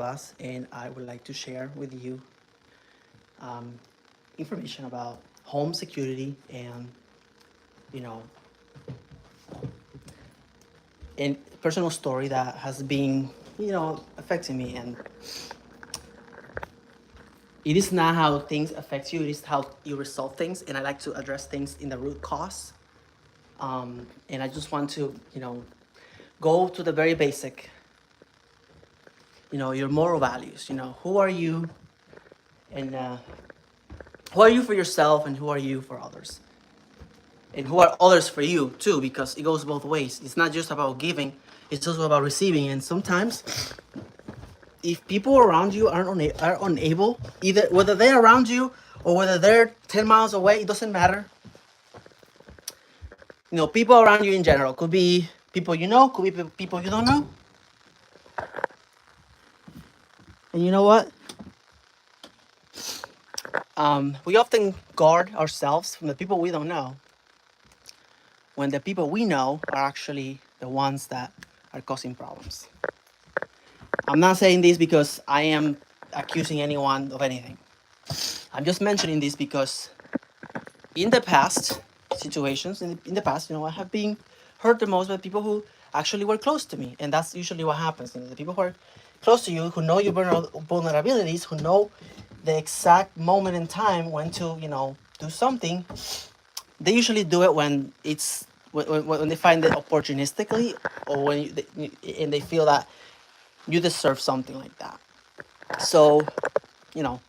Blas, and I would like to share with you um, information about home security and, you know, a personal story that has been, affecting me. And it is not how things affect you; it is how you resolve things. And I like to address things in the root cause. And I just want to, go to the very basic. Your moral values. Who are you, and who are you for yourself, and who are you for others, and who are others for you too, because it goes both ways. It's not just about giving; it's also about receiving. And sometimes, if people around you are unable, either whether they're around you or whether they're 10 miles away, it doesn't matter. People around you in general could be people you know, could be people you don't know. And you know what? We often guard ourselves from the people we don't know, when the people we know are actually the ones that are causing problems. I'm not saying this because I am accusing anyone of anything. I'm just mentioning this because in the past situations, in the past, I have been hurt the most by people who actually were close to me. And that's usually what happens. The people who are close to you, who know your vulnerabilities, who know the exact moment in time when to, do something, they usually do it when it's when they find it opportunistically, or when and they feel that you deserve something like that. So, you know,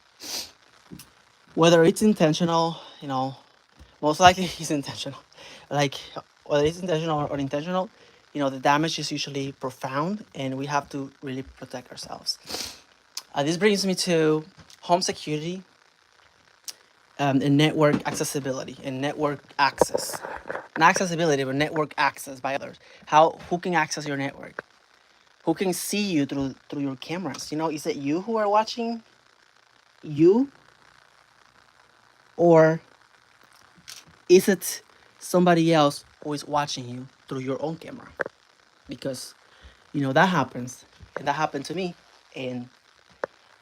whether it's intentional, most likely it's intentional. Like, whether it's intentional or unintentional, the damage is usually profound, and we have to really protect ourselves. This brings me to home security, and network accessibility and network access. Not accessibility, but network access by others. Who can access your network? Who can see you through your cameras? Is it you who are watching you, or is it somebody else who is watching you through your own camera? Because that happens, and that happened to me, and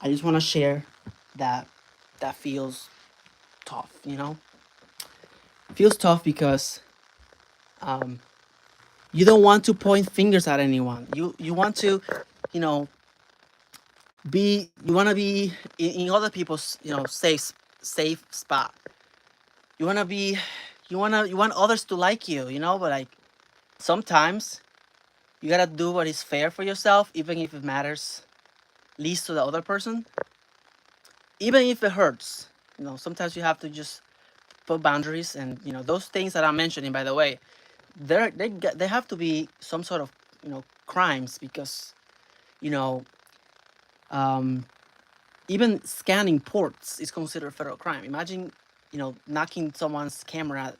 I just want to share that that feels tough. It feels tough because um, you don't want to point fingers at anyone. You want to, you know, you want to be in other people's safe spot. You want to be, you want others to like you. But like sometimes you gotta do what is fair for yourself, even if it matters least to the other person, even if it hurts. Sometimes you have to just put boundaries, and those things that I'm mentioning, by the way, they have to be some sort of crimes, because you know um, even scanning ports is considered a federal crime. Imagine knocking someone's camera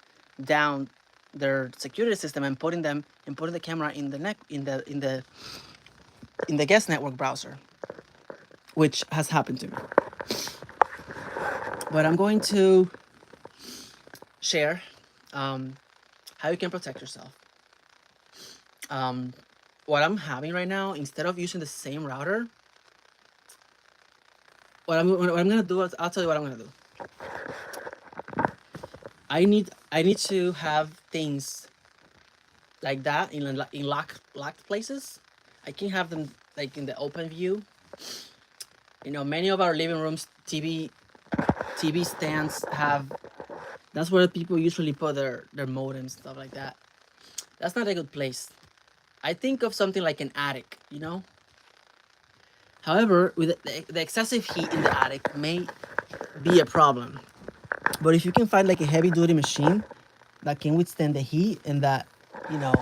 down their security system, and putting the camera in the neck in the guest network browser, which has happened to me. But I'm going to share how you can protect yourself. Um, what I'm having right now, instead of using the same router, what I'm gonna do is, I'll tell you what I'm gonna do. I need to have things like that in locked places. I can have them like in the open view. Many of our living rooms TV stands have. That's where people usually put their modems, stuff like that. That's not a good place. I think of something like an attic. However, with the excessive heat in the attic may be a problem. But if you can find like a heavy duty machine that can withstand the heat, and that you can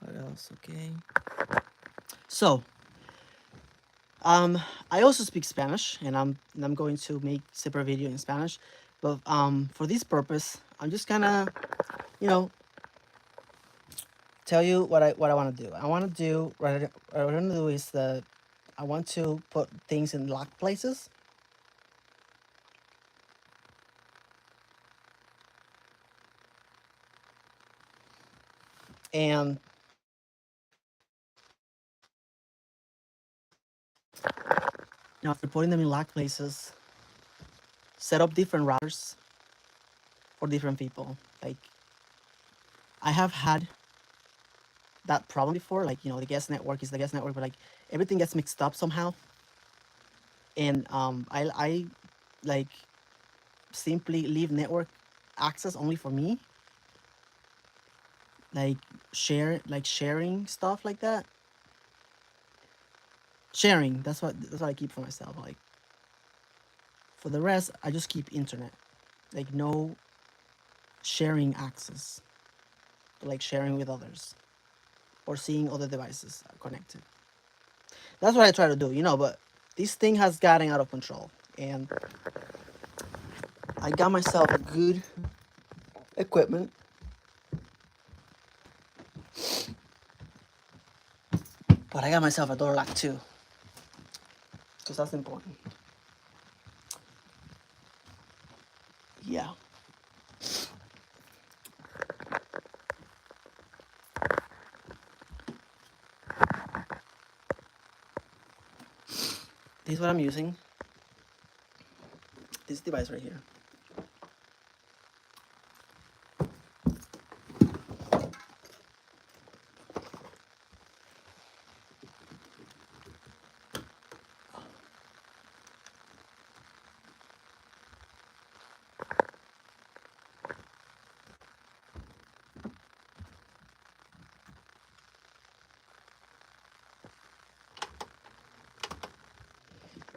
what else? Okay. So I also speak Spanish, and I'm going to make separate video in Spanish, but for this purpose, I'm just gonna, you know, tell you what I want to do. I want to do what I want to do is that I want to put things in locked places, and now after putting them in locked places, set up different routers for different people. Like I have had that problem before. Like the guest network is the guest network, but like everything gets mixed up somehow, and I like simply leave network access only for me, like sharing stuff like that. Sharing, that's what I keep for myself. Like for the rest, I just keep internet, like no sharing access, like sharing with others or seeing other devices connected. That's what I try to do, but this thing has gotten out of control, and I got myself a good equipment. But I got myself a door lock too, because that's important. Yeah. This is what I'm using. This device right here.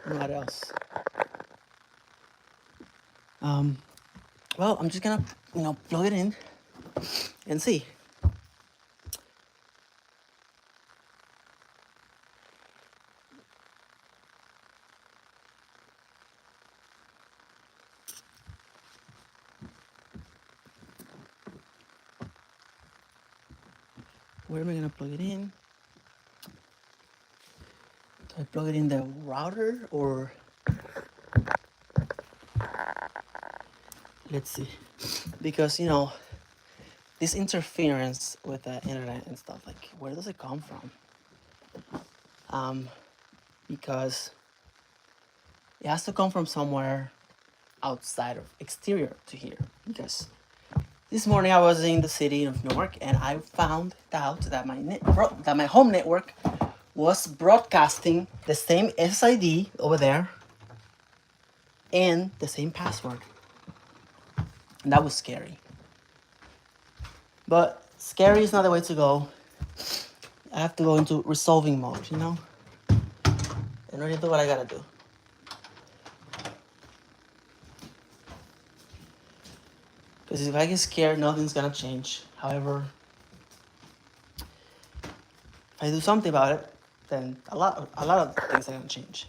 What else? Um, well, I'm just gonna, plug it in and see. Where am I gonna plug it in? Do I plug it in the router or? Let's see. Because, this interference with the internet and stuff, like, where does it come from? Because it has to come from somewhere outside of exterior to here. Because this morning I was in the city of Newark and I found out that my home network was broadcasting the same SID over there and the same password. And that was scary. But scary is not the way to go. I have to go into resolving mode, and really do what I gotta do. Because if I get scared, nothing's gonna change. However, if I do something about it, then a lot of things are gonna change.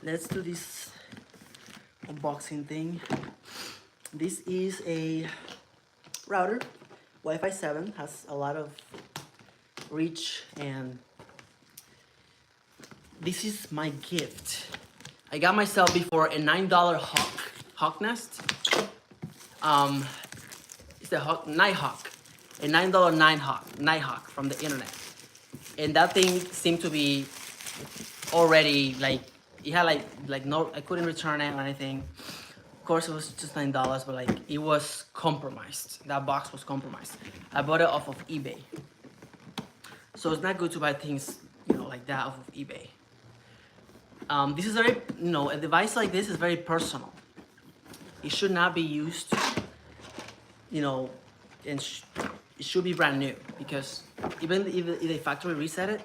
Let's do this unboxing thing. This is a router, Wi-Fi 7, has a lot of reach, and this is my gift. I got myself before a $9 hawk nest. It's a Nighthawk, a $9 Nighthawk from the internet, and that thing seemed to be already like it had like no, I couldn't return it or anything. Of course, it was just $9, but like it was compromised. That box was compromised. I bought it off of eBay, so it's not good to buy things like that off of eBay. This is very, a device like this is very personal. It should not be used, and it should be brand new, because even if they factory reset it,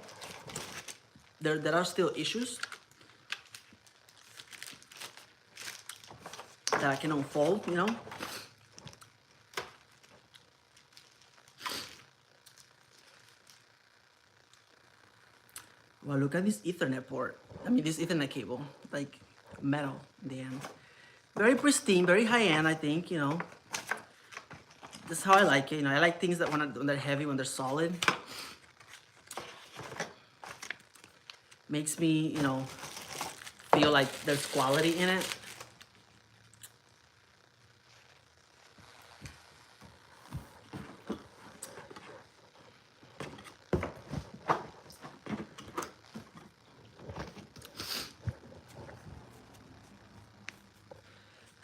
there are still issues that can unfold, you know. Well, look at this Ethernet port. I mean, this Ethernet cable, like metal in the end. Very pristine, very high end, I think, you know. That's how I like it, you know. I like things that when they're heavy, when they're solid. Makes me, you know, feel like there's quality in it.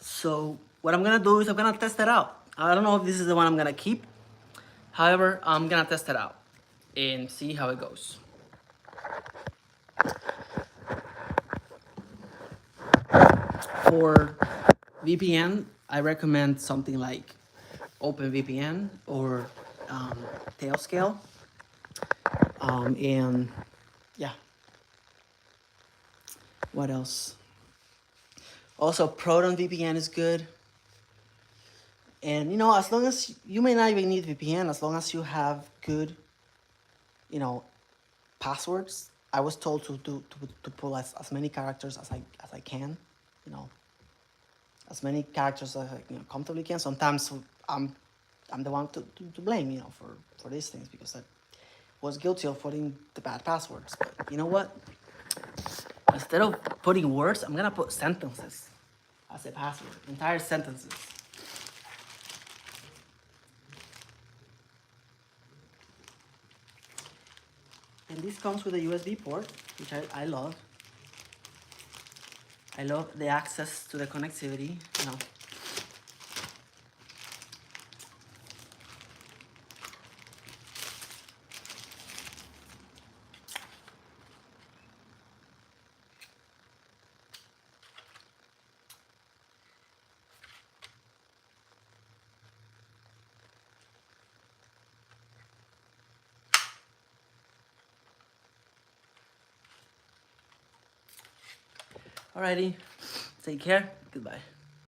So what I'm gonna do is I'm gonna test it out. I don't know if this is the one I'm gonna keep. However, I'm gonna test it out and see how it goes. For VPN, I recommend something like OpenVPN or Tailscale. And yeah, what else? Also, Proton VPN is good. And you know, as long as you may not even need VPN, as long as you have good, you know, passwords. I was told to pull as many characters as I can, you know, as many characters as I comfortably can. Sometimes I'm the one to blame, you know, for these things because I was guilty of putting the bad passwords. But you know what? Instead of putting words, I'm gonna put sentences as a password, entire sentences. And this comes with a USB port, which I love. I love the access to the connectivity, you know. Alrighty, take care, goodbye.